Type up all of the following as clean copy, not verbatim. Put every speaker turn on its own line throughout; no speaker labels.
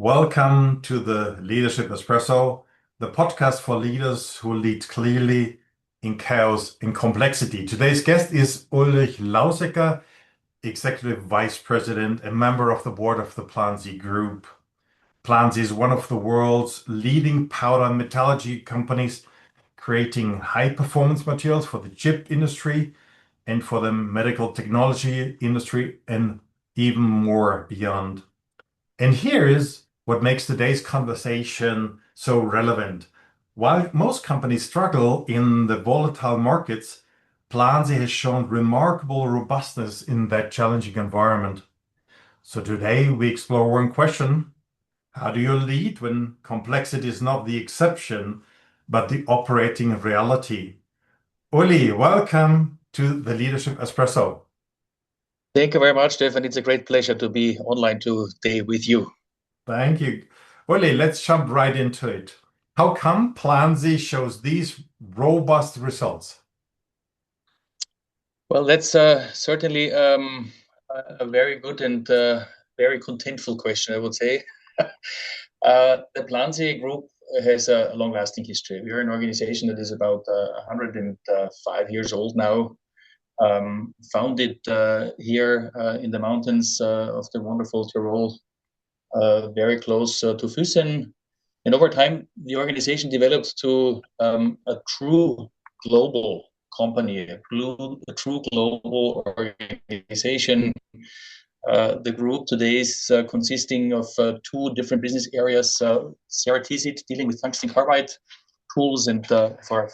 Welcome to the Leadership Espresso, the podcast for leaders who lead clearly in chaos and complexity. Today's guest is Ulrich Lausecker, Executive Vice President and member of the board of the Plansee Group. Plansee is one of the world's leading powder and metallurgy companies, creating high-performance materials for the chip industry and for the medical technology industry and even more beyond. And here is what makes today's conversation so relevant. While most companies struggle in the volatile markets, Plansee has shown remarkable robustness in that challenging environment. So today we explore one question: how do you lead when complexity is not the exception, but the operating reality? Uli, welcome to the Leadership Espresso.
Thank you very much, Stefan. It's a great pleasure to be online today with you.
Thank you. Uli, let's jump right into it. How come Plansee shows these robust results?
Well, that's certainly a very good and very contentful question, I would say. The Plansee Group has a long-lasting history. We are an organization that is about 105 years old now, founded here in the mountains of the wonderful Tyrol, very close to Füssen. And over time, the organization developed to a true global company, a true global organization. The group today is consisting of two different business areas: Ceratizid, dealing with tungsten carbide tools and for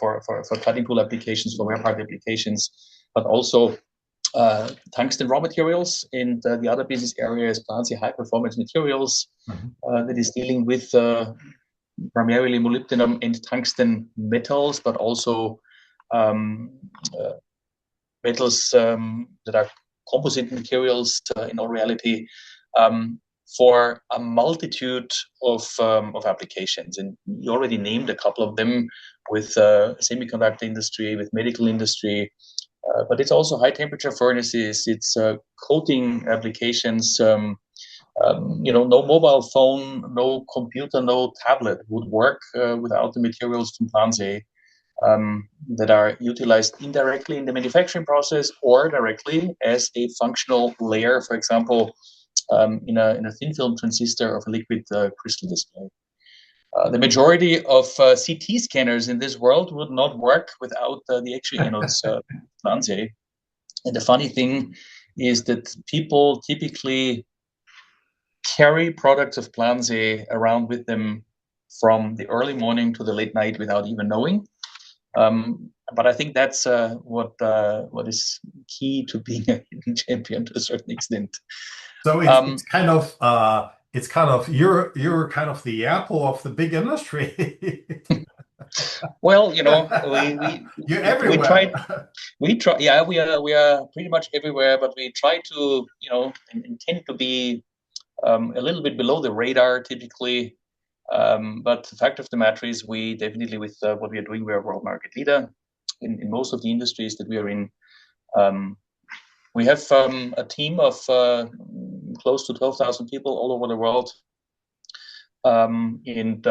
cutting tool applications, for wear part applications, but also tungsten raw materials. And the other business area is Plansee High Performance Materials, that is dealing with primarily molybdenum and tungsten metals, but also metals that are composite materials in all reality, for a multitude of applications. And you already named a couple of them, with semiconductor industry, with medical industry, but it's also high temperature furnaces, it's coating applications. No mobile phone, no computer, no tablet would work without the materials from Plansee that are utilized indirectly in the manufacturing process or directly as a functional layer, for example, in a thin film transistor of a liquid crystal display. The majority of CT scanners in this world would not work without the actual anodes Plansee. And the funny thing is that people typically carry products of Plansee around with them from the early morning to the late night without even knowing. But I think that's what is key to being a hidden champion to a certain extent.
So it's kind of you're kind of the Apple of the big industry.
Well,
You're everywhere.
we try, yeah, we are pretty much everywhere, but we try to, and tend to be a little bit below the radar typically. But the fact of the matter is, we definitely, with what we are doing, we are a world market leader in most of the industries that we are in. We have a team of close to 12,000 people all over the world. And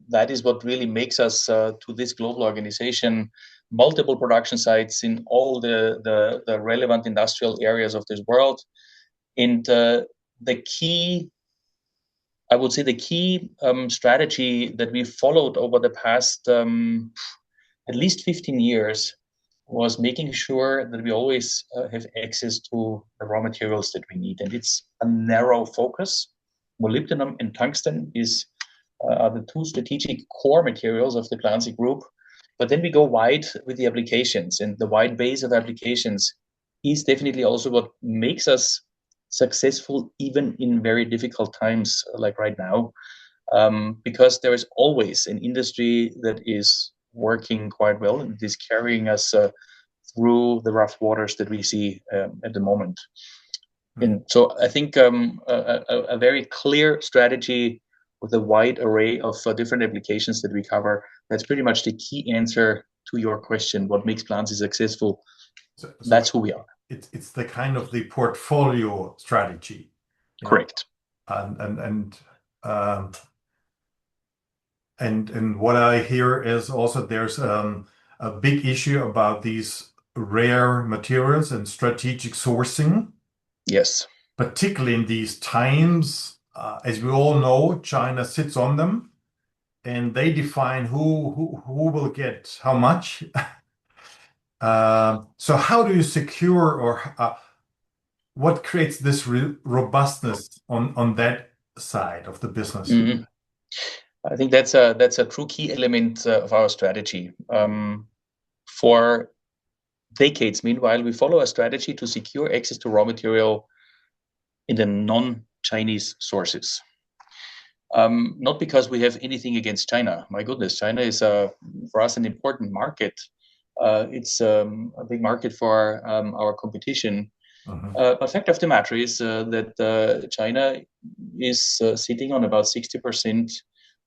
that is what really makes us to this global organization: multiple production sites in all the relevant industrial areas of this world. And I would say the key strategy that we followed over the past at least 15 years was making sure that we always have access to the raw materials that we need. And it's a narrow focus. Molybdenum and tungsten are the two strategic core materials of the Plansee Group. But then we go wide with the applications, and the wide base of applications is definitely also what makes us successful even in very difficult times like right now, because there is always an industry that is working quite well and is carrying us through the rough waters that we see at the moment. And so I think a very clear strategy with a wide array of different applications that we cover, that's pretty much the key answer to your question: what makes Plansee successful? So that's who we are.
It's the kind of the portfolio strategy.
Correct.
And Um, and what I hear is also there's a big issue about these rare materials and strategic sourcing,
Yes.
particularly in these times. As we all know, China sits on them, and they define who will get how much. So how do you secure or what creates this robustness on that side of the business?
Mhm. I think that's a true key element of our strategy. For decades, meanwhile, we follow a strategy to secure access to raw material in the non-Chinese sources. Not because we have anything against China. My goodness, China is for us an important market. It's a big market for our competition.
Mhm.
But fact of the matter is that China is sitting on about 60%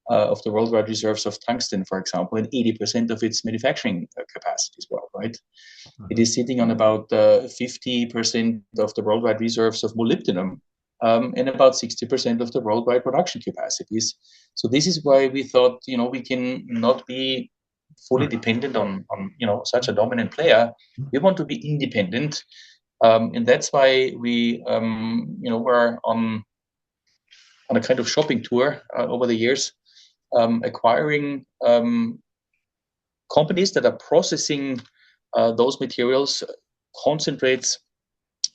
of the worldwide reserves of tungsten, for example, and 80% of its manufacturing capacity as well, right? It is sitting on about 50% of the worldwide reserves of molybdenum, and about 60% of the worldwide production capacities. So this is why we thought, we can not be fully dependent on such a dominant player. We want to be independent, and that's why we were on a kind of shopping tour over the years, acquiring companies that are processing those materials, concentrates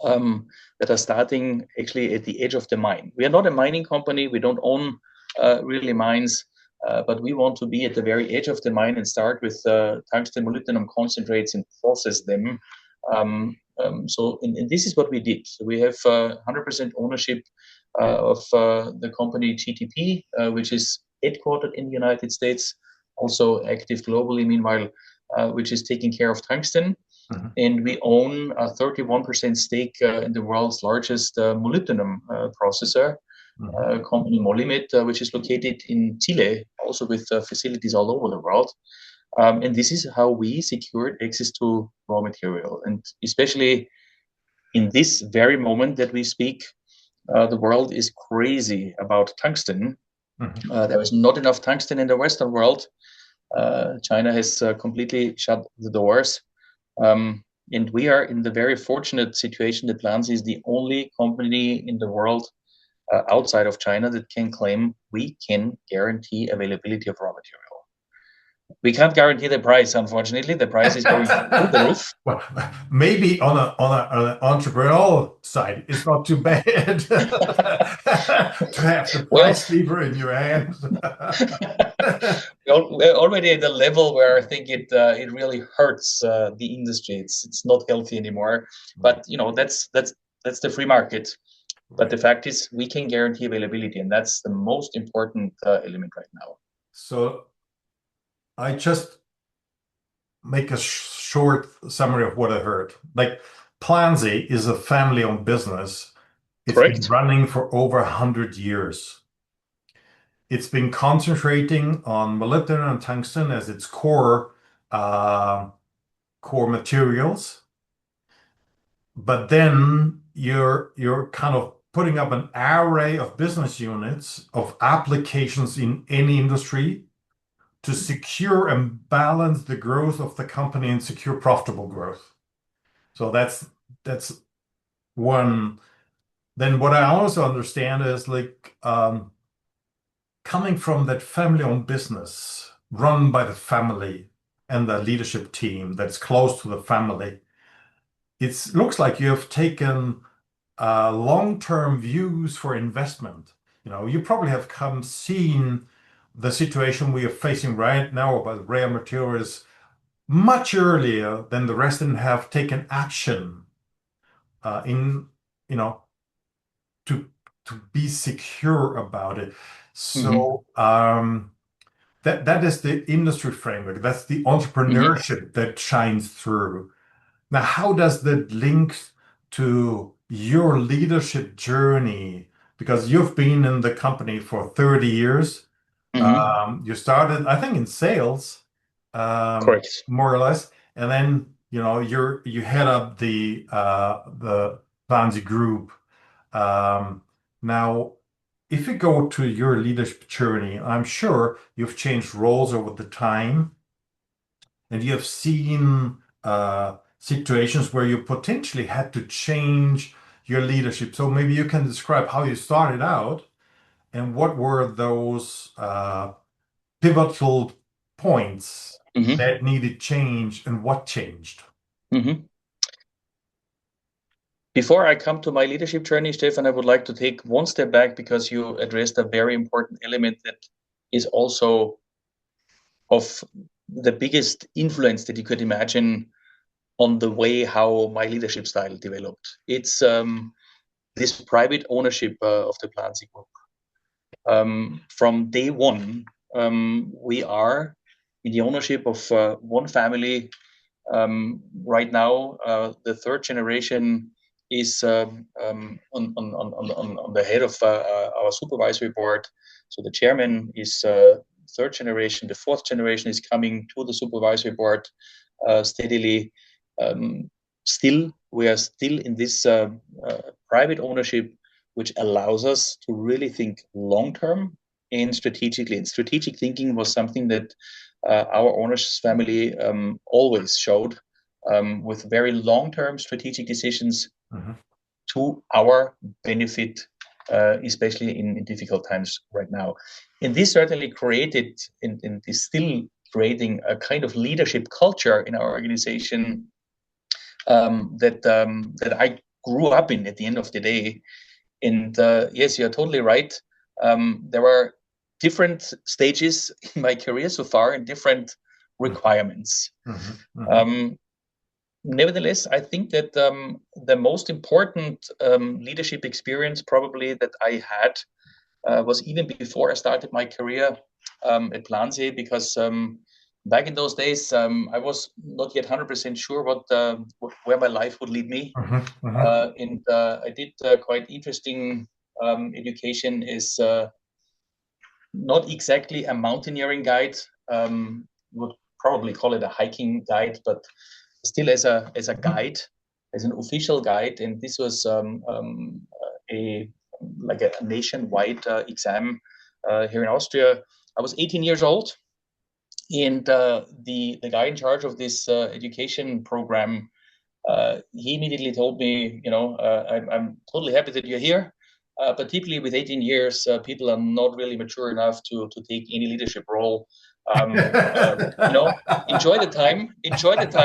that are starting actually at the edge of the mine. We are not a mining company. We don't own really mines, but we want to be at the very edge of the mine and start with tungsten molybdenum concentrates and process them. And this is what we did. So we have 100% ownership of the company GTP, which is headquartered in the United States, also active globally, meanwhile, which is taking care of tungsten.
Mhm.
And we own a 31% stake in the world's largest molybdenum processor, company Molymet, which is located in Chile, also with facilities all over the world. And this is how we secured access to raw material. And especially in this very moment that we speak, the world is crazy about tungsten. There is not enough tungsten in the Western world. China has completely shut the doors. And we are in the very fortunate situation that Plansee is the only company in the world outside of China that can claim we can guarantee availability of raw material. We can't guarantee the price, unfortunately. The price is going through the roof.
Well, maybe on an entrepreneurial side, it's not too bad to have the
Well,
price lever in your hands.
we're already at the level where I think it really hurts the industry. It's not healthy anymore. But that's the free market. But the fact is, we can guarantee availability, and that's the most important element right now.
So I just make a short summary of what I heard. Like Plansee is a family-owned business. It's been
Correct.
running for over 100 years. It's been concentrating on molybdenum and tungsten as its core materials. But then you're kind of putting up an array of business units of applications in any industry to secure and balance the growth of the company and secure profitable growth. So that's one. Then what I also understand is like coming from that family-owned business run by the family and the leadership team that's close to the family. It looks like you have taken long-term views for investment. You probably have seen the situation we are facing right now about rare materials much earlier than the rest and have taken action in, to be secure about it. So that is the industry framework. That's the entrepreneurship that shines through. Now, how does that link to your leadership journey? Because you've been in the company for 30 years. You started, I think, in sales,
Correct.
more or less, and then you head up the Plansee Group. Now, if you go to your leadership journey, I'm sure you've changed roles over the time and you have seen situations where you potentially had to change your leadership. So maybe you can describe how you started out and what were those pivotal points that needed change and what changed.
Before I come to my leadership journey, Stefan, I would like to take one step back because you addressed a very important element that is also of the biggest influence that you could imagine on the way how my leadership style developed. It's this private ownership of the Plansee Group. From day one, we are in the ownership of one family. Right now, the third generation is on the head of our supervisory board. So the chairman is third generation. The fourth generation is coming to the supervisory board steadily. We are still in this private ownership, which allows us to really think long-term and strategically. And strategic thinking was something that our owners family always showed with very long-term strategic decisions to our benefit, especially in difficult times right now. And this certainly created, and is still creating, a kind of leadership culture in our organization that I grew up in at the end of the day. And yes, you're totally right. There were different stages in my career so far and different requirements. Nevertheless, I think that the most important leadership experience probably that I had was even before I started my career at Plansee, because back in those days, I was not yet 100% sure where my life would lead me. And I did quite interesting education. Is not exactly a mountaineering guide, would probably call it a hiking guide, but still as a guide, as an official guide. And this was a nationwide exam here in Austria. I was 18 years old, and the guy in charge of this education program, he immediately told me, I'm totally happy that you're here, but typically with 18 years, people are not really mature enough to take any leadership role. Enjoy the time,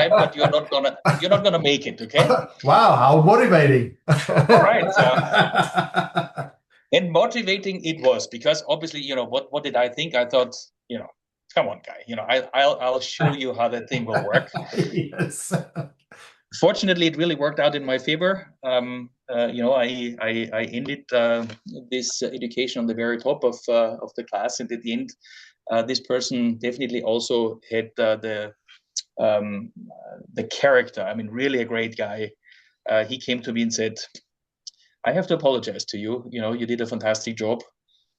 but you're not gonna make it. Okay.
Wow, how motivating!
All right. And motivating it was, because obviously, what did I think? I thought, come on, guy, I'll show you how that thing will work.
Yes.
Fortunately, it really worked out in my favor. I ended this education on the very top of the class, and at the end, this person definitely also had the character. I mean, really a great guy. He came to me and said, "I have to apologize to you. You did a fantastic job,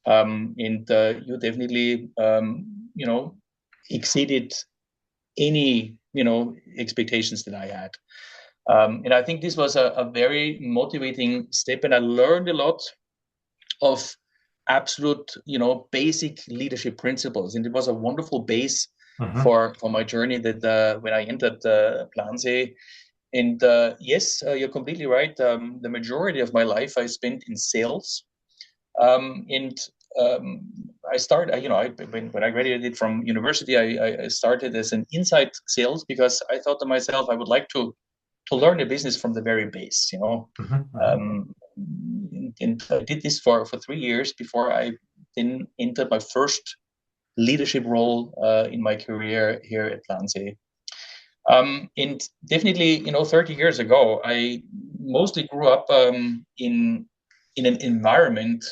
and you definitely, exceeded any expectations that I had." And I think this was a very motivating step, and I learned a lot of absolute, basic leadership principles, and it was a wonderful base for my journey that when I entered Plansee. And yes, you're completely right. The majority of my life I spent in sales, and I started, when I graduated from university, I started as an inside sales, because I thought to myself, I would like to learn the business from the very base, and I did this for 3 years before I then entered my first leadership role in my career here at Plansee. And definitely, 30 years ago, I mostly grew up in an environment,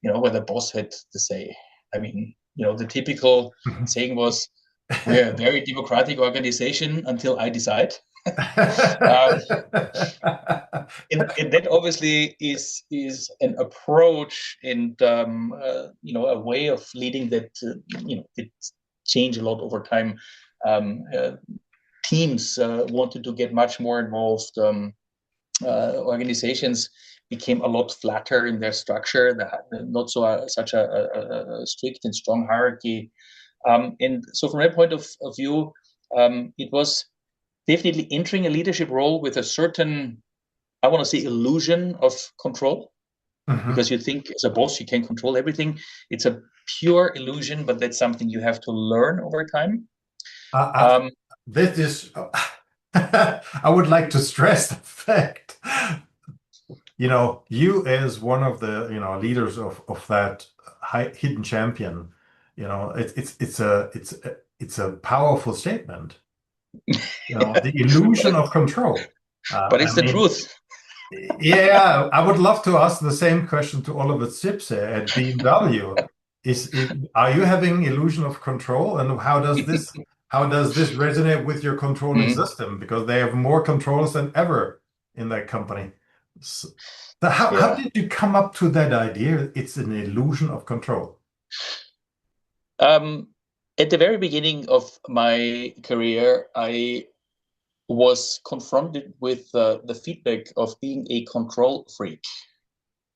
where the boss had to say. I mean, the typical saying was, "We're a very democratic organization until I decide." And that obviously is an approach and a way of leading that it changed a lot over time. Teams wanted to get much more involved. Organizations became a lot flatter in their structure, not so such a strict and strong hierarchy. And so from that point of view, it was definitely entering a leadership role with a certain, I want to say, illusion of control, because you think as a boss you can control everything. It's a pure illusion, but that's something you have to learn over time.
This is, I would like to stress the fact, you as one of the, leaders of that hidden champion, it's a powerful statement. The illusion of control.
But it's the truth.
Yeah, I would love to ask the same question to Oliver Zipse at BMW. Are you having illusion of control, and how does this resonate with your controlling system? Because they have more controls than ever in that company. So how did you come up to that idea? It's an illusion of control.
At the very beginning of my career, I was confronted with the feedback of being a control freak.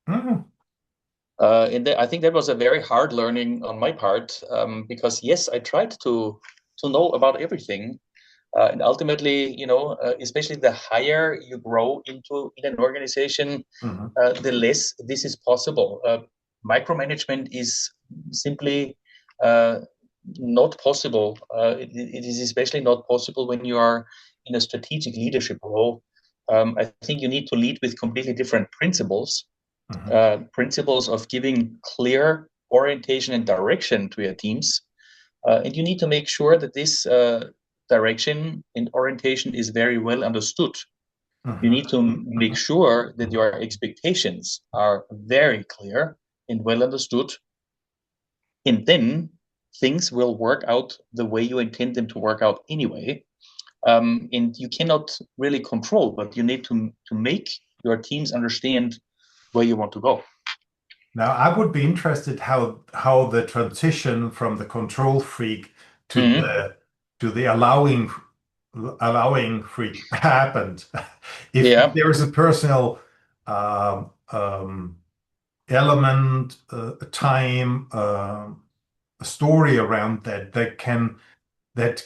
And I think that was a very hard learning on my part, because yes, I tried to know about everything, and ultimately, especially the higher you grow in an organization, the less this is possible. Micromanagement is simply not possible. It is especially not possible when you are in a strategic leadership role. I think you need to lead with completely different principles, principles of giving clear orientation and direction to your teams. And you need to make sure that this direction and orientation is very well understood. You need to make sure that your expectations are very clear and well understood. And then things will work out the way you intend them to work out anyway. And you cannot really control, but you need to make your teams understand where you want to go.
Now, I would be interested how the transition from the control freak to the allowing freak happened. If there is a personal element, a time, a story around that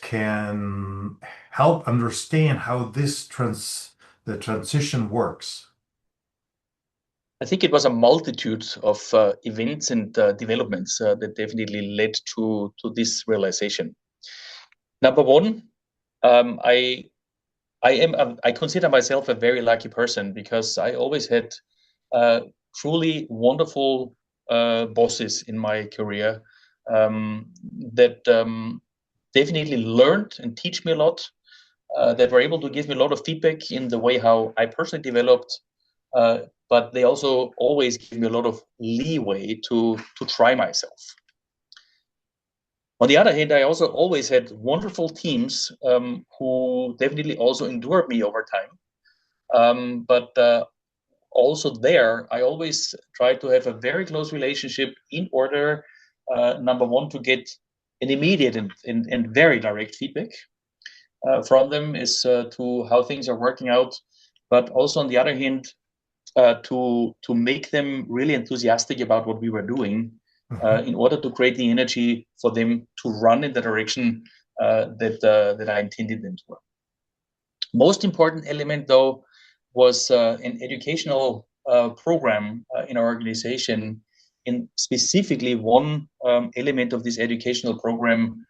can help understand how the transition works.
I think it was a multitude of events and developments that definitely led to this realization. Number one, I consider myself a very lucky person, because I always had truly wonderful bosses in my career that definitely learned and teach me a lot, that were able to give me a lot of feedback in the way how I personally developed, but they also always give me a lot of leeway to try myself. On the other hand, I also always had wonderful teams who definitely also endured me over time. But also there, I always try to have a very close relationship in order, number one, to get an immediate and very direct feedback from them as to how things are working out. But also on the other hand, to make them really enthusiastic about what we were doing, in order to create the energy for them to run in the direction that I intended them to run. Most important element, though, was an educational program in our organization, and specifically one element of this educational program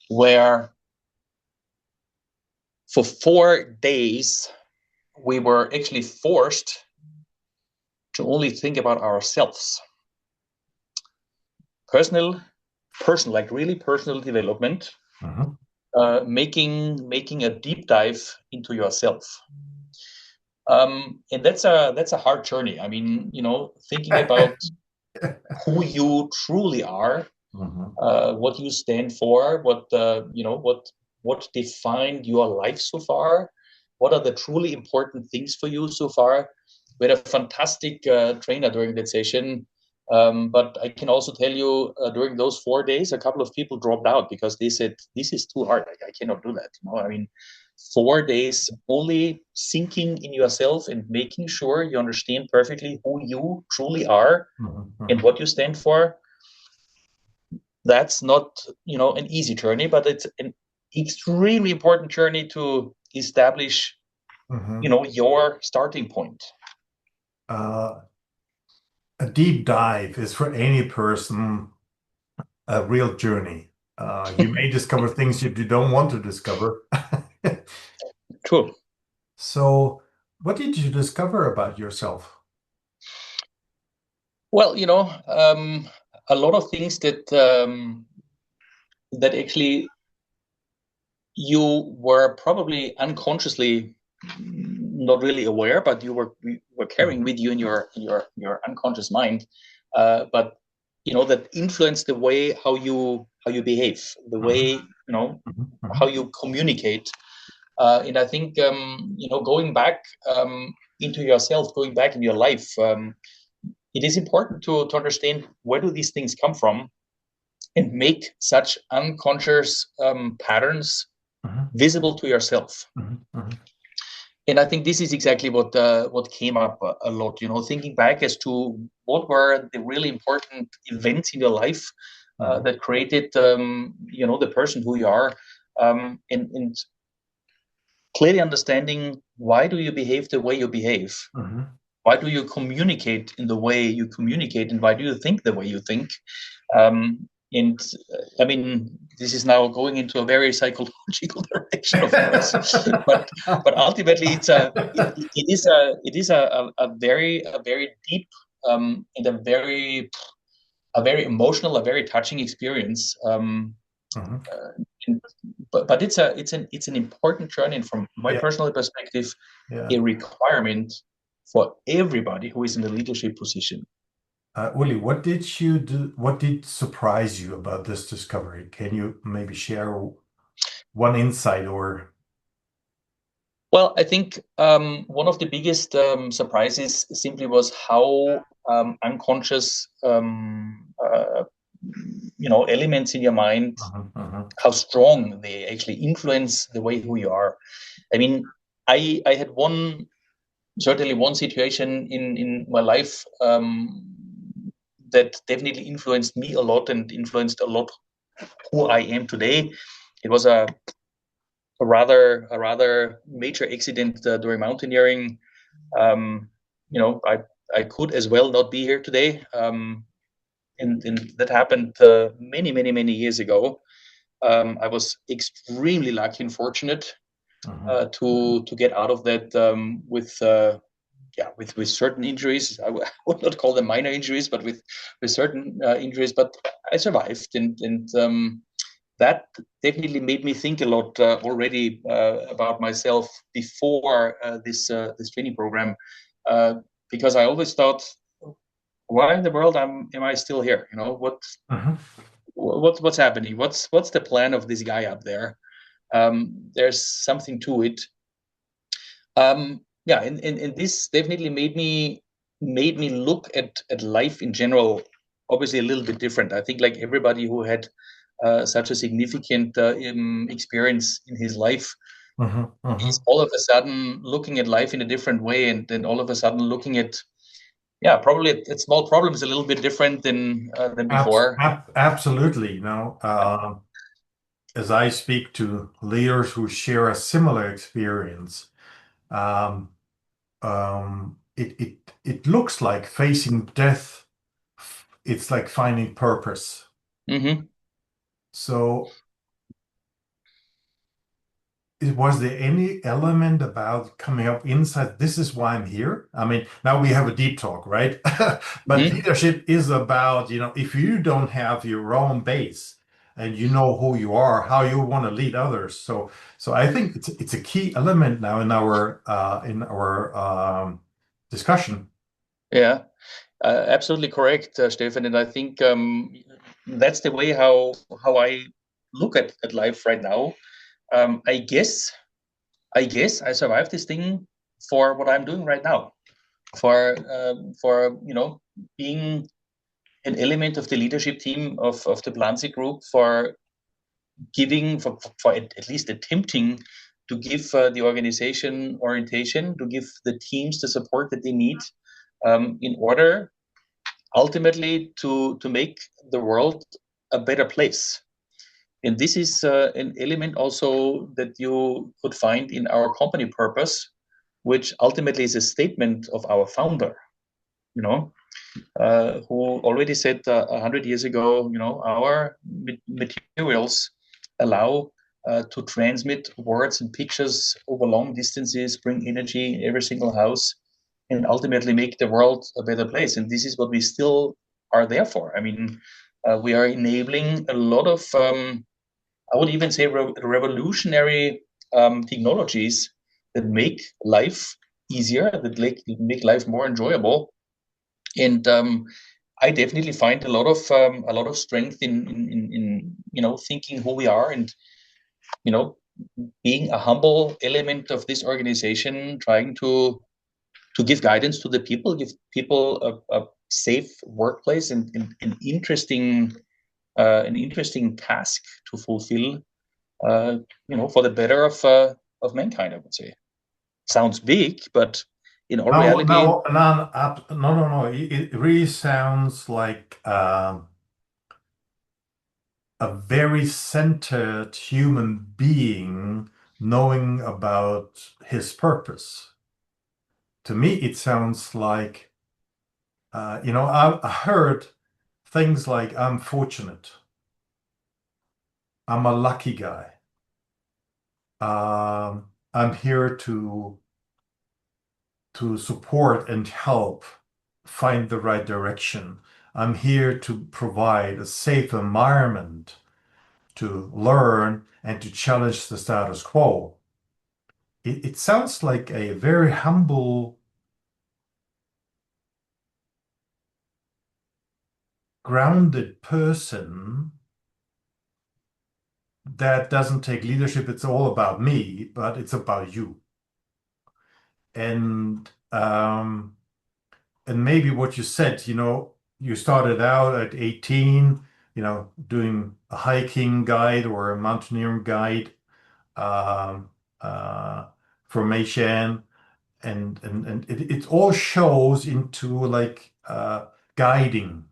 where for 4 days we were actually forced to only think about ourselves. Personal, like really personal development, making a deep dive into yourself. And that's a hard journey. I mean, thinking about who you truly are, what you stand for, what defined your life so far, what are the truly important things for you so far. We had a fantastic trainer during that session But I can also tell you during those 4 days, a couple of people dropped out because they said, this is too hard. I cannot do that. I mean, 4 days only sinking in yourself and making sure you understand perfectly who you truly are and what you stand for. That's not, an easy journey, but it's an extremely important journey to establish, your starting point.
A deep dive is for any person a real journey. You may discover things you don't want to discover.
True.
So, what did you discover about yourself?
Well, a lot of things that actually you were probably unconsciously not really aware, but you were carrying with you in your unconscious mind. But that influenced the way how you behave, the way how you communicate. And I think going back into yourself, going back in your life, it is important to understand where do these things come from, and make such unconscious patterns visible to yourself. And I think this is exactly what came up a lot. Thinking back as to what were the really important events in your life that created the person who you are, and clearly understanding why do you behave the way you behave. Why do you communicate in the way you communicate, and why do you think the way you think? And I mean, this is now going into a very psychological direction, of course. but ultimately, it is a very deep and a very emotional, a very touching experience. But it's an important journey, and from my personal perspective, a requirement for everybody who is in a leadership position.
Uli, what did you do? What did surprise you about this discovery? Can you maybe share one insight or?
Well, I think one of the biggest surprises simply was how unconscious, elements in your mind, how strong they actually influence the way who you are. I mean, I had certainly one situation in my life that definitely influenced me a lot and influenced a lot who I am today. It was a rather major accident during mountaineering. I could as well not be here today, and that happened many years ago. I was extremely lucky and fortunate to get out of that with certain injuries. I would not call them minor injuries, but with certain injuries. But I survived, and that definitely made me think a lot already about myself before this training program, because I always thought, why in the world am I still here? What's happening? What's the plan of this guy up there? There's something to it. And this definitely made me look at life in general, obviously a little bit different. I think like everybody who had such a significant experience in his life, he's all of a sudden looking at life in a different way, and then all of a sudden looking at probably at small problems a little bit different than before.
Absolutely. As I speak to leaders who share a similar experience, it looks like facing death. It's like finding purpose. So, was there any element about coming up inside? This is why I'm here. I mean, now we have a deep talk, right? But leadership is about, if you don't have your own base and you know who you are, how you want to lead others. So I think it's a key element now in our discussion.
Yeah, absolutely correct, Stefan. And I think that's the way how I look at life right now. I guess I survived this thing for what I'm doing right now, for being an element of the leadership team of the Plansee Group for giving, for at least attempting to give the organization orientation, to give the teams the support that they need in order ultimately to make the world a better place. And this is an element also that you could find in our company purpose, which ultimately is a statement of our founder, who already said 100 years ago, our materials allow to transmit words and pictures over long distances, bring energy in every single house, and ultimately make the world a better place. And this is what we still are there for. I mean, we are enabling a lot of, I would even say, revolutionary technologies that make life easier, that make life more enjoyable. And I definitely find a lot of strength in thinking who we are, and being a humble element of this organization, trying to give guidance to the people, give people a safe workplace and an interesting task to fulfill, for the better of mankind, I would say. Sounds big, but in all reality,
no. It really sounds like a very centered human being knowing about his purpose. To me, it sounds like, I heard things like, I'm fortunate, I'm a lucky guy, I'm here to support and help find the right direction. I'm here to provide a safe environment to learn and to challenge the status quo. It sounds like a very humble, grounded person that doesn't take leadership. It's all about me, but it's about you. And maybe what you said, you started out at 18, doing a hiking guide or a mountaineering guide formation, and it all shows into like guiding.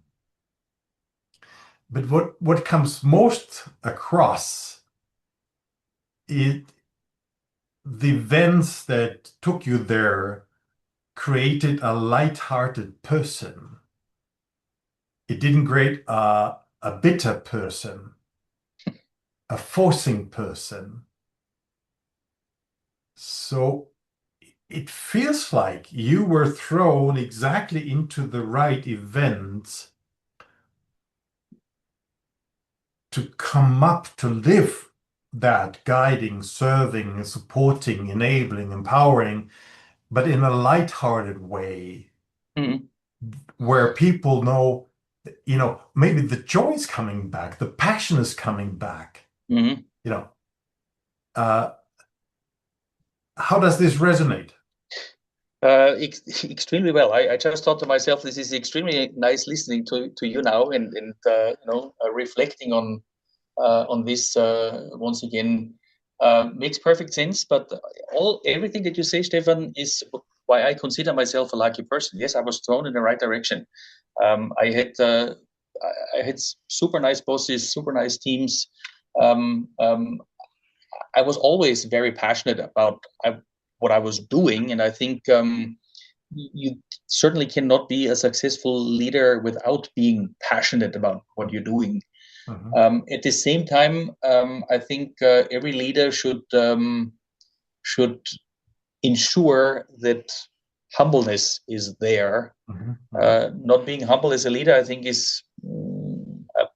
But what comes most across is the events that took you there created a light-hearted person. It didn't create a bitter person, a forcing person. So it feels like you were thrown exactly into the right events to come up to live that guiding, serving, supporting, enabling, empowering, but in a light-hearted way, where people know, maybe the joy is coming back, the passion is coming back. How does this resonate?
Extremely well. I just thought to myself, this is extremely nice listening to you now, and reflecting on this once again makes perfect sense. But everything that you say, Stefan, is why I consider myself a lucky person. Yes, I was thrown in the right direction. I had super nice bosses, super nice teams. I was always very passionate about what I was doing, and I think you certainly cannot be a successful leader without being passionate about what you're doing. At the same time, I think every leader should ensure that humbleness is there. Not being humble as a leader, I think, is a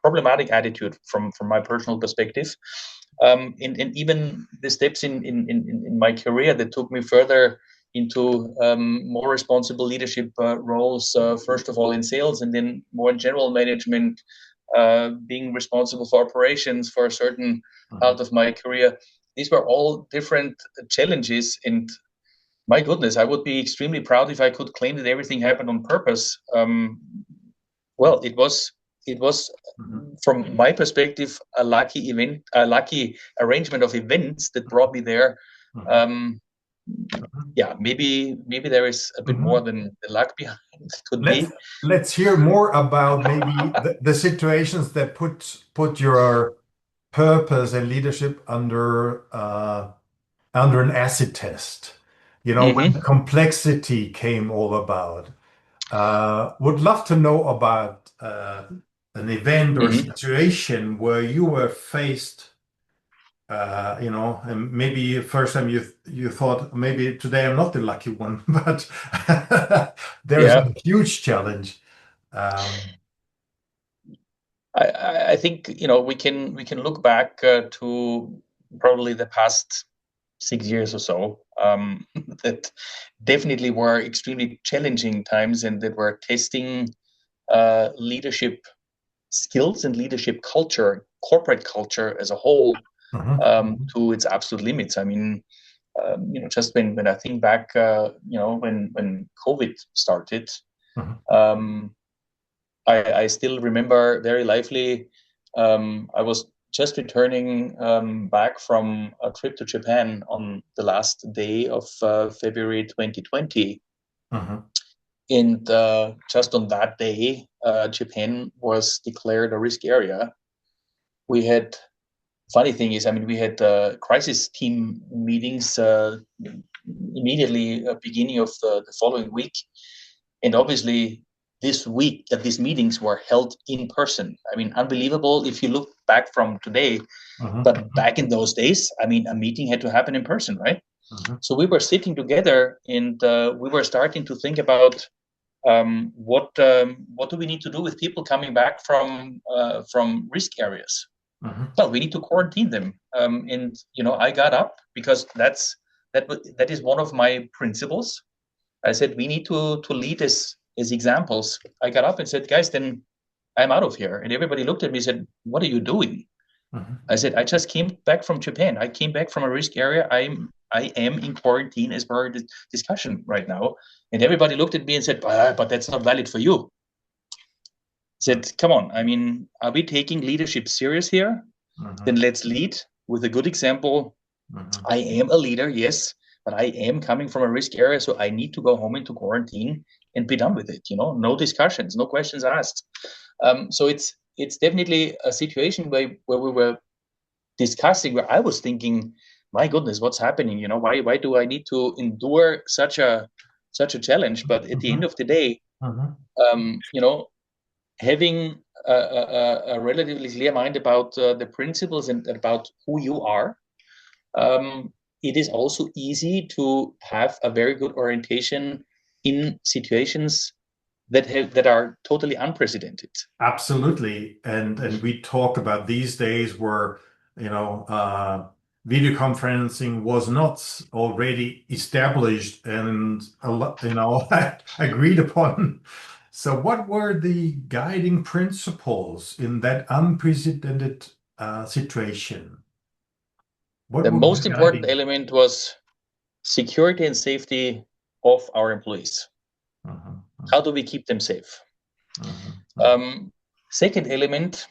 problematic attitude from my personal perspective. And even the steps in my career that took me further into more responsible leadership roles, first of all in sales, and then more in general management, being responsible for operations for a certain part of my career. These were all different challenges, and my goodness, I would be extremely proud if I could claim that everything happened on purpose. Well, it was from my perspective a lucky event, a lucky arrangement of events that brought me there. Yeah, maybe there is a bit more than the luck behind. Could
Let's
be.
let's hear more about maybe the situations that put your purpose and leadership under an acid test. You know, when
Mm-hmm.
the complexity came all about. Would love to know about an event or
Mm-hmm.
situation where you were faced, and maybe first time you thought maybe today I'm not the lucky one, but there's a
Yeah,
huge challenge. Um,
I think we can look back to probably the past 6 years or so, that definitely were extremely challenging times and that were testing leadership skills and leadership culture, corporate culture as a whole, to its absolute limits. I mean, just when I think back, when COVID started, um, I still remember very lively. I was just returning back from a trip to Japan on the last day of February 2020. And just on that day, Japan was declared a risk area. We had, funny thing is, I mean, we had crisis team meetings immediately beginning of the following week. And obviously, this week that these meetings were held in person. I mean, unbelievable if you look back from today. But back in those days, I mean, a meeting had to happen in person, right? So we were sitting together and we were starting to think about what do we need to do with people coming back from risk areas? Well, we need to quarantine them. And I got up because that is one of my principles. I said we need to lead as examples. I got up and said, guys, then I'm out of here. And everybody looked at me and said, what are you doing? I said, I just came back from Japan. I came back from a risk area. I am in quarantine as per the discussion right now. And everybody looked at me and said, but that's not valid for you. I said, come on. I mean, are we taking leadership serious here? Then let's lead with a good example. I am a leader, yes, but I am coming from a risk area, so I need to go home into quarantine and be done with it. No discussions, no questions asked. So it's definitely a situation where we were discussing, where I was thinking, my goodness, what's happening? Why do I need to endure such a challenge? But at the end of the day, having a relatively clear mind about the principles and about who you are, it is also easy to have a very good orientation in situations that are totally unprecedented.
Absolutely. And we talk about these days where, video conferencing was not already established and a lot, agreed upon. So what were the guiding principles in that unprecedented situation? What
The
would be
most important
guiding?
element was security and safety of our employees. How do we keep them safe? Second element,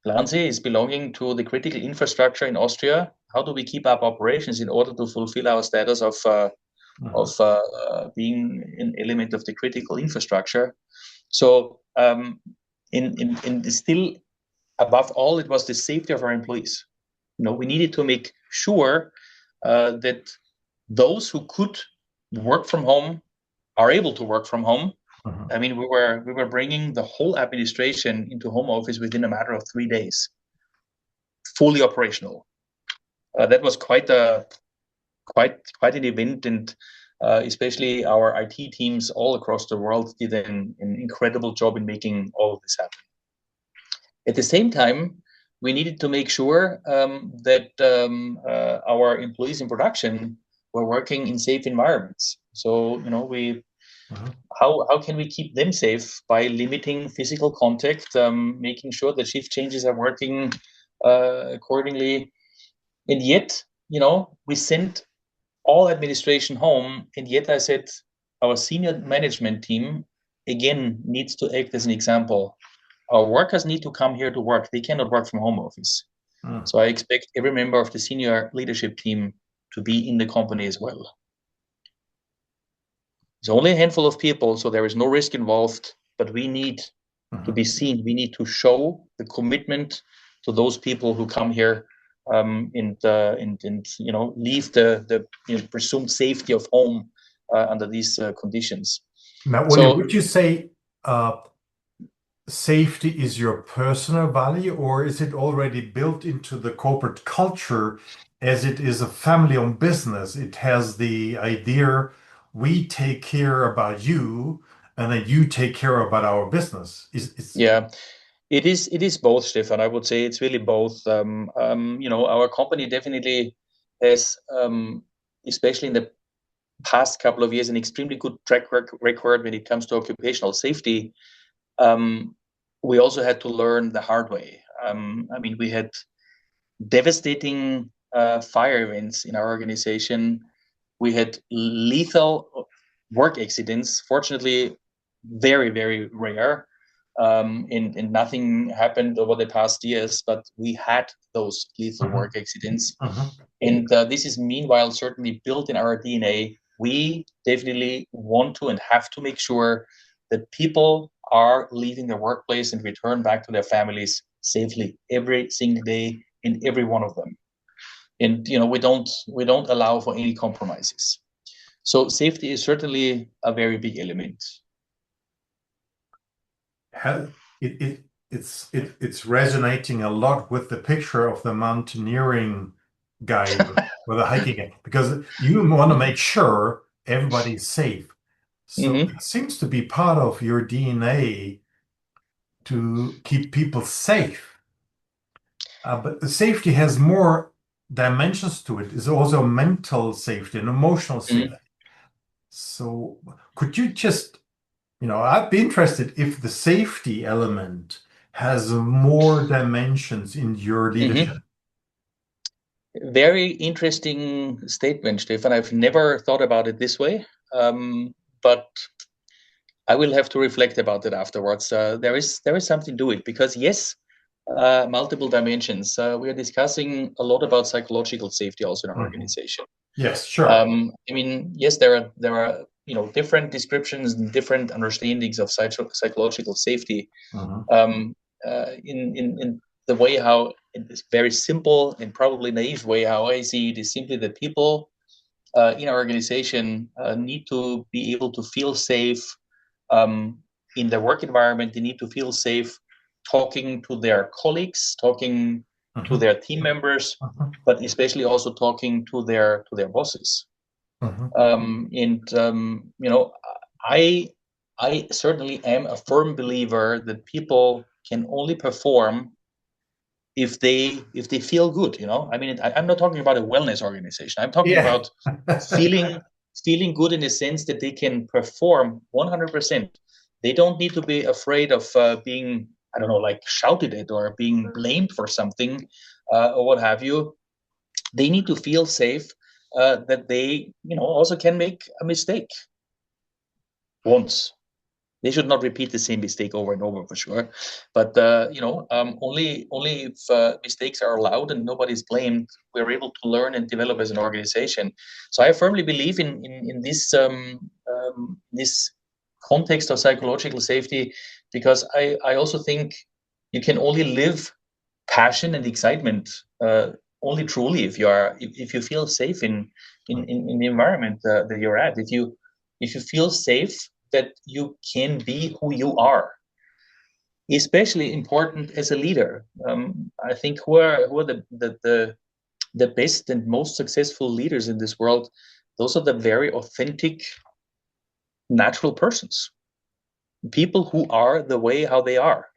Plansee is belonging to the critical infrastructure in Austria. How do we keep up operations in order to fulfill our status of being an element of the critical infrastructure? So, in still above all, it was the safety of our employees. We needed to make sure that those who could work from home are able to work from home. I mean, we were bringing the whole administration into home office within a matter of 3 days, fully operational. That was quite an event, and especially our IT teams all across the world did an incredible job in making all of this happen. At the same time, we needed to make sure that our employees in production were working in safe environments. So, how can we keep them safe? By limiting physical contact, making sure that shift changes are working accordingly. And yet, we sent all administration home. And yet I said, our senior management team again needs to act as an example. Our workers need to come here to work. They cannot work from home office. So I expect every member of the senior leadership team to be in the company as well. It's only a handful of people, so there is no risk involved, but we need to be seen. We need to show the commitment to those people who come here and leave the presumed safety of home under these conditions.
Now, would you say safety is your personal value, or is it already built into the corporate culture as it is a family-owned business? It has the idea we take care about you and then you take care about our business.
Yeah, it is both, Stefan. I would say it's really both. Our company definitely has, especially in the past couple of years, an extremely good track record when it comes to occupational safety. We also had to learn the hard way. We had devastating fire events in our organization. We had lethal work accidents, fortunately, very, very rare. And nothing happened over the past years, but we had those lethal work accidents. And this is meanwhile certainly built in our DNA. We definitely want to and have to make sure that people are leaving their workplace and return back to their families safely every single day in every one of them. And we don't allow for any compromises. So safety is certainly a very big element.
It's resonating a lot with the picture of the mountaineering guy or the hiking guy, because you want to make sure everybody's safe. So it seems to be part of your DNA to keep people safe. But the safety has more dimensions to it. It's also mental safety and emotional safety. So could you just, I'd be interested if the safety element has more dimensions in your leadership.
Very interesting statement, Stefan. I've never thought about it this way, but I will have to reflect about it afterwards. There is something to it, because yes, multiple dimensions. We are discussing a lot about psychological safety also in our organization.
Yes, sure.
Yes, there are different descriptions and different understandings of psychological safety. In the way how, in this very simple and probably naive way, how I see it is simply that people in our organization need to be able to feel safe in the work environment. They need to feel safe talking to their colleagues, talking to their team members, but especially also talking to their bosses. I certainly am a firm believer that people can only perform if they feel good. I'm not talking about a wellness organization. I'm talking about feeling good in the sense that they can perform 100%. They don't need to be afraid of being, shouted at or being blamed for something or what have you. They need to feel safe that they, also can make a mistake once. They should not repeat the same mistake over and over, for sure. But only if mistakes are allowed and nobody's blamed, we're able to learn and develop as an organization. So I firmly believe in this this context of psychological safety, because I also think you can only live passion and excitement only truly if you feel safe in the environment that you're at. If you feel safe that you can be who you are. Especially important as a leader. I think who are the best and most successful leaders in this world, those are the very authentic, natural persons. People who are the way how they are.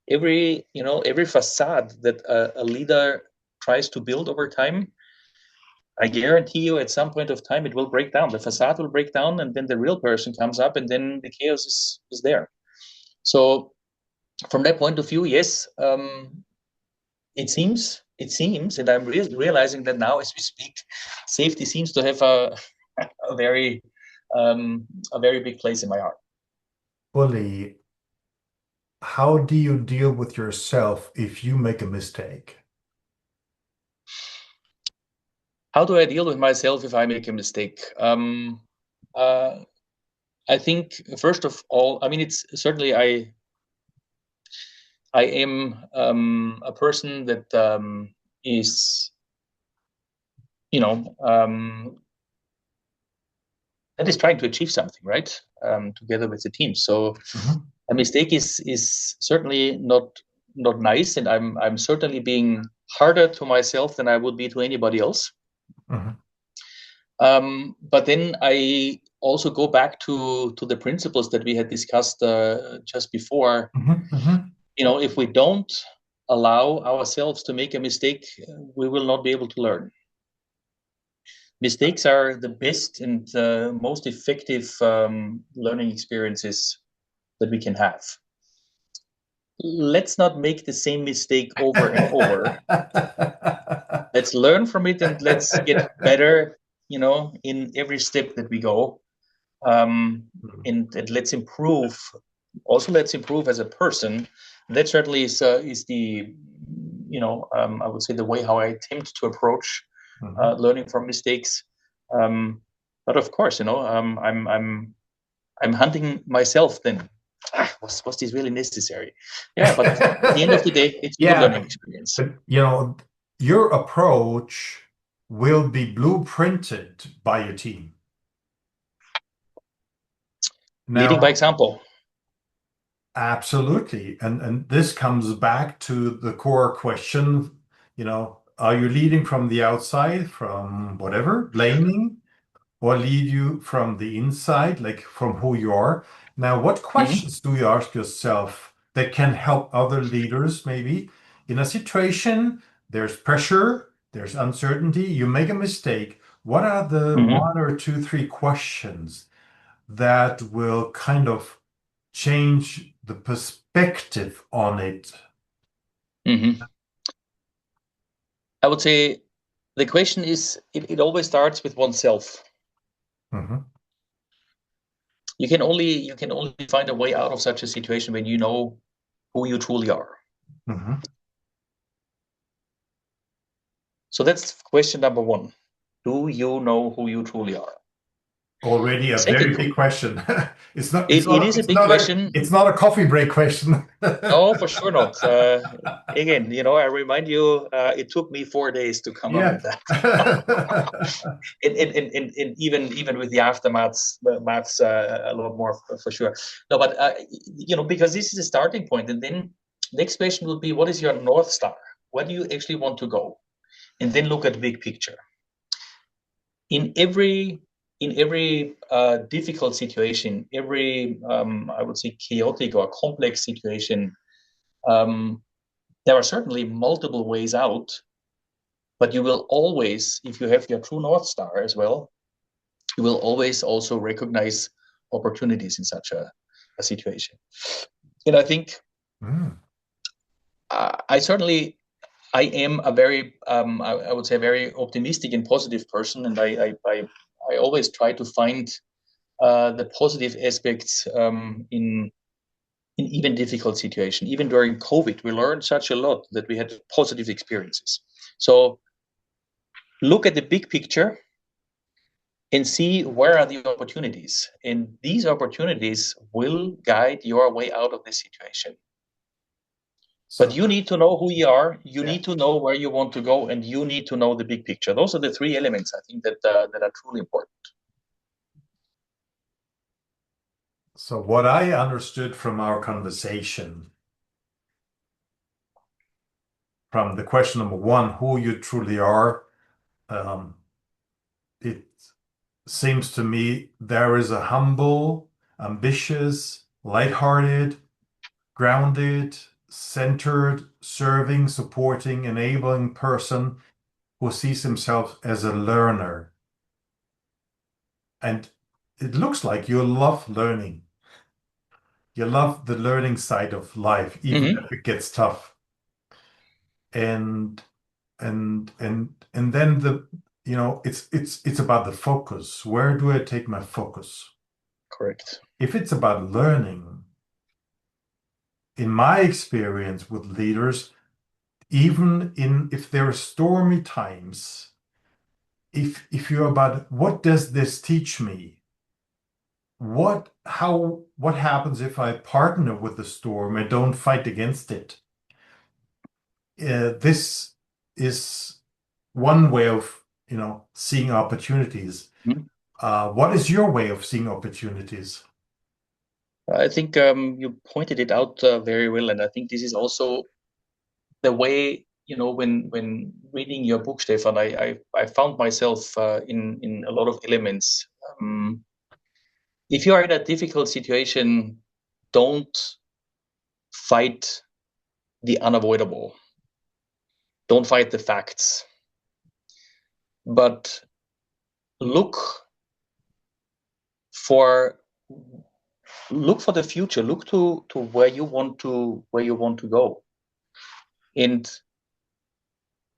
Every facade that a leader tries to build over time, I guarantee you at some point of time it will break down. The facade will break down, and then the real person comes up, and then the chaos is there. So from that point of view, yes, it seems, and I'm realizing that now as we speak, safety seems to have a very big place in my heart.
Uli, how do you deal with yourself if you make a mistake?
How do I deal with myself if I make a mistake? Uh, I think first of all, I mean, it's certainly I am a person that is, you know, that is trying to achieve something, right? Together with the team. So a mistake is certainly not nice, and I'm certainly being harder to myself than I would be to anybody else. But then I also go back to the principles that we had discussed just before. If we don't allow ourselves to make a mistake, we will not be able to learn. Mistakes are the best and most effective learning experiences that we can have. Let's not make the same mistake over and over. Let's learn from it and let's get better, in every step that we go. And let's improve. Also, let's improve as a person. That certainly is the, I would say the way how I attempt to approach learning from mistakes. But of course, I'm hunting myself then. Was this really necessary? Yeah, but at the end of the day, it's a good learning experience.
But, your approach will be blueprinted by your team.
Leading by example.
Absolutely. And this comes back to the core question, are you leading from the outside, from whatever, blaming, or lead you from the inside, like from who you are? Now, what questions do you ask yourself that can help other leaders maybe in a situation? There's pressure, there's uncertainty, you make a mistake. What are the 1 or 2, 3 questions that will kind of change the perspective on it?
I would say the question is, it always starts with oneself. You can only find a way out of such a situation when you know who you truly are. So that's question number 1. Do you know who you truly are?
Already a very big question. It's not.
It is a big question.
It's not a coffee break question.
No, for sure not. Again, I remind you, it took me 4 days to come up with that. and even with the aftermaths, a lot more for sure. No, but because this is a starting point, and then next question would be, what is your North Star? Where do you actually want to go? And then look at the big picture. In every difficult situation, every I would say chaotic or complex situation, there are certainly multiple ways out, but you will always, if you have your true North Star as well, you will always also recognize opportunities in such a situation. And I think I am a very, I would say, a very optimistic and positive person, and I always try to find the positive aspects in even difficult situations. Even during COVID, we learned such a lot that we had positive experiences. So look at the big picture and see where are the opportunities. And these opportunities will guide your way out of this situation. But you need to know who you are, you need to know where you want to go, and you need to know the big picture. Those are the 3 elements, I think, that are truly important.
So what I understood from our conversation, from the question number 1, who you truly are, it seems to me there is a humble, ambitious, lighthearted, grounded, centered, serving, supporting, enabling person who sees himself as a learner. And it looks like you love learning. You love the learning side of life, even if it gets tough. And then it's about the focus. Where do I take my focus?
Correct.
If it's about learning, in my experience with leaders, even if there are stormy times, if you're about what does this teach me? What happens if I partner with the storm and don't fight against it? This is one way of, seeing opportunities.
Mhm.
What is your way of seeing opportunities?
I think you pointed it out very well, and I think this is also the way, when reading your book, Stefan, I found myself in a lot of elements. If you are in a difficult situation, don't fight the unavoidable. Don't fight the facts, but look for the future. Look to where you want to go, and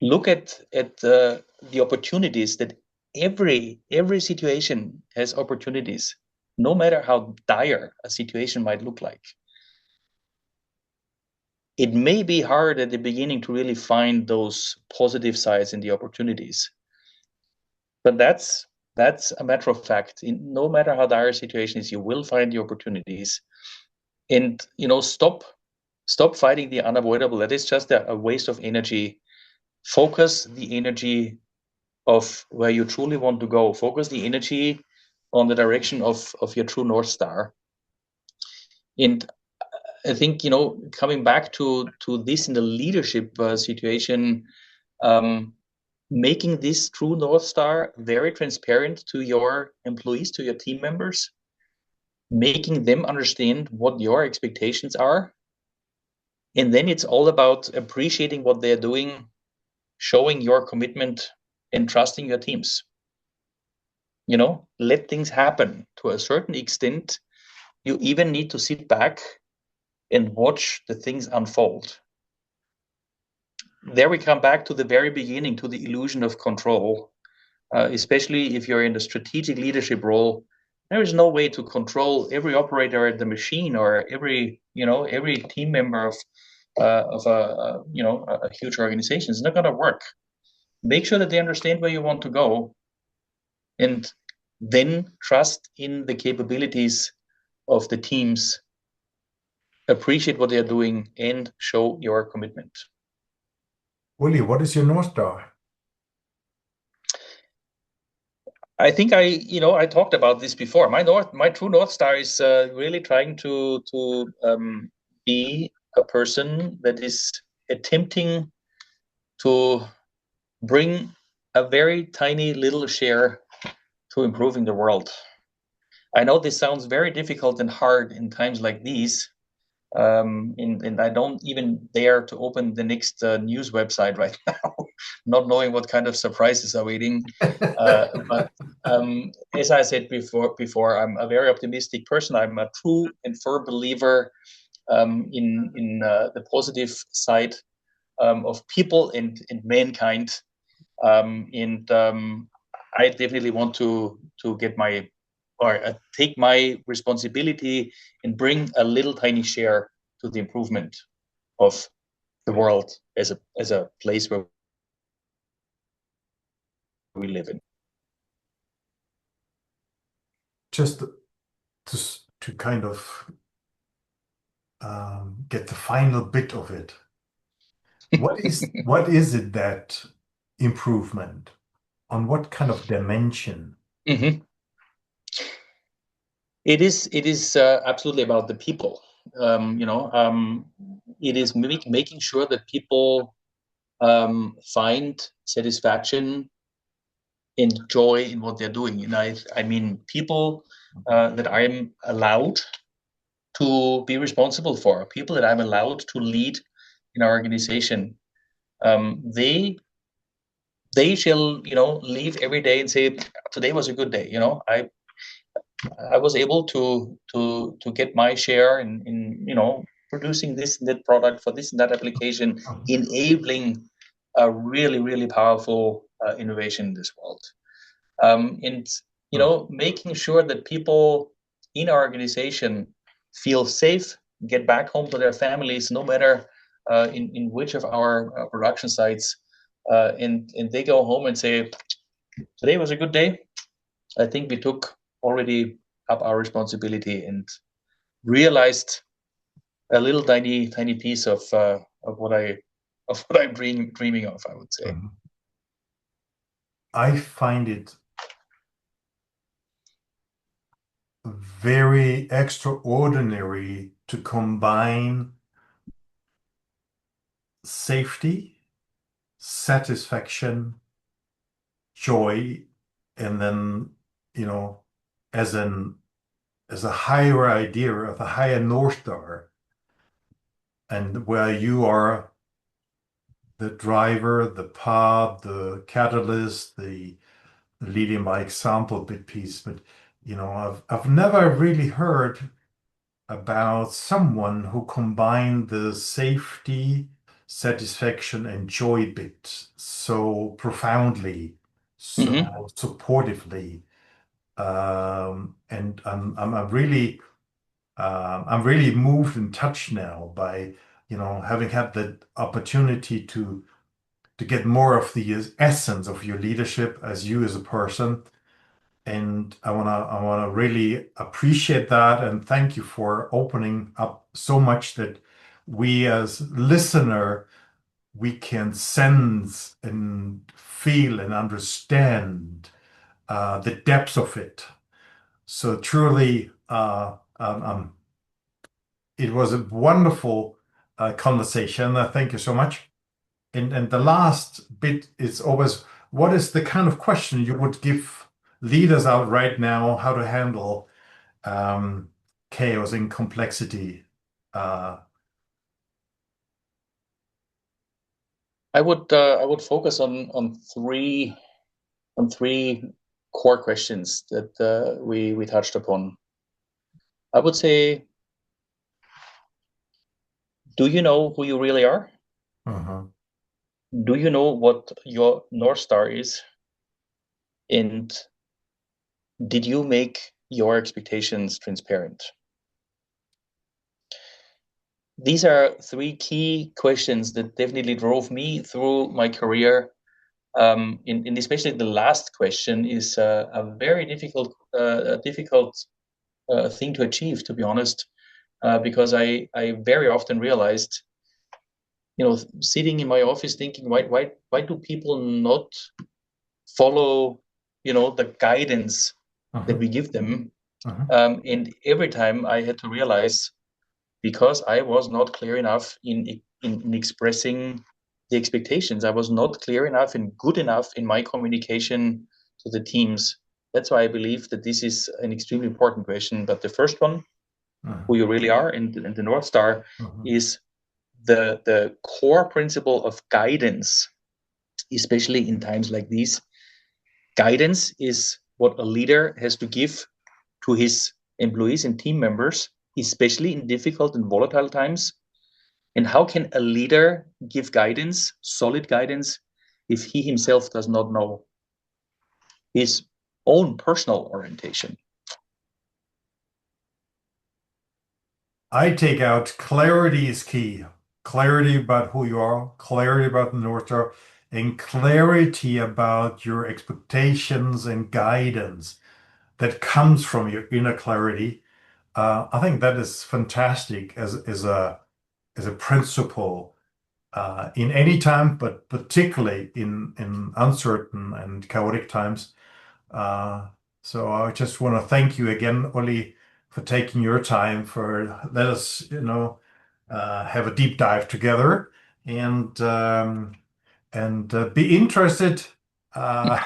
look at the opportunities that every situation has opportunities, no matter how dire a situation might look like. It may be hard at the beginning to really find those positive sides in the opportunities, but that's a matter of fact. No matter how dire a situation is, you will find the opportunities, and stop fighting the unavoidable. That is just a waste of energy. Focus the energy of where you truly want to go. Focus the energy on the direction of your true North Star. And I think, coming back to this in the leadership situation, making this true North Star very transparent to your employees, to your team members, making them understand what your expectations are. And then it's all about appreciating what they're doing, showing your commitment, and trusting your teams. Let things happen to a certain extent. You even need to sit back and watch the things unfold. There we come back to the very beginning, to the illusion of control, especially if you're in a strategic leadership role. There is no way to control every operator at the machine or every team member of a huge organization. It's not going to work. Make sure that they understand where you want to go, and then trust in the capabilities of the teams, appreciate what they're doing, and show your commitment.
Willie, what is your North Star?
I think I talked about this before. My true North Star is really trying to be a person that is attempting to bring a very tiny little share to improving the world. I know this sounds very difficult and hard in times like these, and I don't even dare to open the next news website right now, not knowing what kind of surprises are waiting. But as I said before, I'm a very optimistic person. I'm a true and firm believer in the positive side of people and mankind, and I definitely want to get take my responsibility and bring a little tiny share to the improvement of the world as a place where we live in.
Just to kind of get the final bit of it. What is it, that improvement? On what kind of dimension?
Mm-hmm. It is absolutely about the people. It is making sure that people find satisfaction and joy in what they're doing. And I mean people that I'm allowed to be responsible for, people that I'm allowed to lead in our organization. They shall leave every day and say, today was a good day. I was able to get my share in producing this and that product for this and that application, enabling a really, really powerful innovation in this world. And making sure that people in our organization feel safe, get back home to their families, no matter in which of our production sites, and they go home and say, today was a good day. I think we took already up our responsibility and realized a little tiny piece of what I'm dreaming of, I would say.
Mhm. I find it very extraordinary to combine safety, satisfaction, joy, and then, as a higher idea of a higher North Star, and where you are the driver, the path, the catalyst, the leading by example bit piece. But I've never really heard about someone who combined the safety, satisfaction, and joy bit so profoundly, so supportively. And I'm really moved and touched now by, having had the opportunity to get more of the essence of your leadership as you as a person. And I wanna really appreciate that and thank you for opening up so much that we as listener we can sense and feel and understand the depths of it. So truly, it was a wonderful conversation. Thank you so much. And the last bit is always, what is the kind of question you would give leaders out right now how to handle chaos and complexity?
I would focus on three core questions that we touched upon. I would say, do you know who you really are? Do you know what your North Star is? And did you make your expectations transparent? These are three key questions that definitely drove me through my career. And especially the last question is a very difficult thing to achieve, to be honest, because I very often realized, sitting in my office thinking, why do people not follow, the guidance that we give them? And every time I had to realize, because I was not clear enough in expressing the expectations, I was not clear enough and good enough in my communication to the teams. That's why I believe that this is an extremely important question. But the first one, who you really are, and the North Star is the core principle of guidance, especially in times like these. Guidance is what a leader has to give to his employees and team members, especially in difficult and volatile times. And how can a leader give guidance, solid guidance, if he himself does not know his own personal orientation?
I take out clarity is key. Clarity about who you are, clarity about the North Star, and clarity about your expectations and guidance that comes from your inner clarity. I think that is fantastic as a principle in any time, but particularly in uncertain and chaotic times. So I just want to thank you again, Oli, for taking your time for let us, have a deep dive together and be interested uh,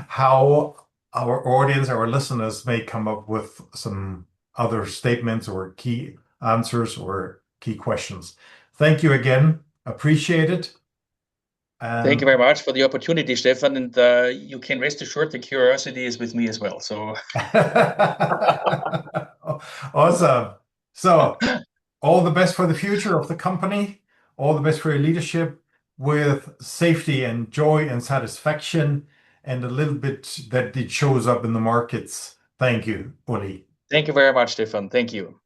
how our audience, our listeners may come up with some other statements or key answers or key questions. Thank you again. Appreciate it.
Thank you very much for the opportunity, Stefan. And you can rest assured the curiosity is with me as well. So
awesome. So all the best for the future of the company. All the best for your leadership with safety and joy and satisfaction and a little bit that it shows up in the markets. Thank you, Uli.
thank you very much, Stefan. Thank you.